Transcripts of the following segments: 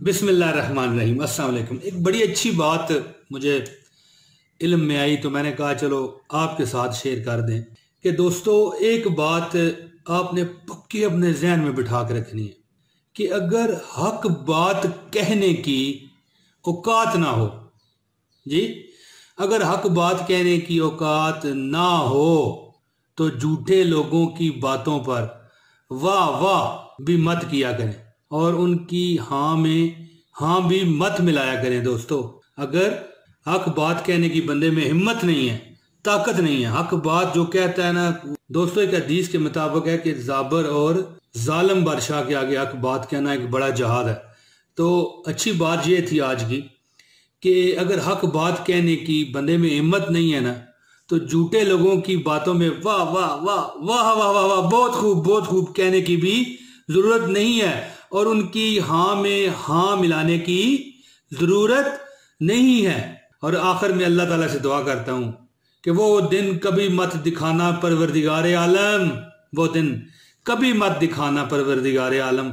بسم اللہ الرحمن الرحیم۔ السلام علیکم۔ ایک بڑی اچھی بات مجھے علم میں آئی تو میں نے کہا چلو آپ کے ساتھ شیئر کر دیں کہ دوستو ایک بات آپ نے پکی اپنے ذہن میں بٹھا کے رکھنی ہے کہ اگر حق بات کہنے کی اوقات نہ ہو، اگر حق بات کہنے کی اوقات نہ ہو تو جھوٹے لوگوں کی باتوں پر واہ واہ بھی مت کیا کریں اور ان کی ہاں میں ہاں بھی مت ملایا کریں۔ دوستو اگر حق بات کہنے کی بندے میں ہمت نہیں ہے، طاقت نہیں ہے، حق بات جو کہتا ہے نا دوستو، ایک حدیث کے مطابق ہے کہ زابر اور ظالم بادشاہ کے آگے حق بات کہنا ایک بڑا جہاد ہے۔ تو اچھی بات یہ تھی آج کی کہ اگر حق بات کہنے کی بندے میں ہمت نہیں ہے نا تو جھوٹے لوگوں کی باتوں میں واہ واہ واہ واہ واہ واہ واہ بہت خوب کہنے کی بھی ضرورت نہیں ہے اور ان کی ہاں میں ہاں ملانے کی ضرورت نہیں ہے۔ اور آخر میں اللہ تعالیٰ سے دعا کرتا ہوں کہ وہ دن کبھی مت دکھانا پروردگار عالم، وہ دن کبھی مت دکھانا پروردگار عالم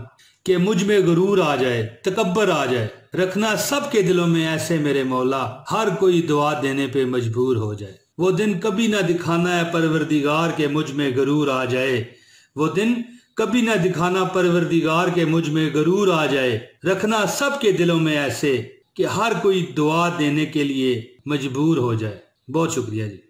کہ مجھ میں غرور آ جائے، تکبر آ جائے، رکھنا سب کے دلوں میں ایسے میرے مولا ہر کوئی دعا دینے پہ مجبور ہو جائے۔ وہ دن کبھی نہ دکھانا ہے پروردگار کہ مجھ میں غرور آ جائے، وہ دن کبھی نہ دکھانا پروردگار کہ مجھ میں غرور آ جائے، رکھنا سب کے دلوں میں ایسے کہ ہر کوئی دعا دینے کے لیے مجبور ہو جائے۔ بہت شکریہ جی۔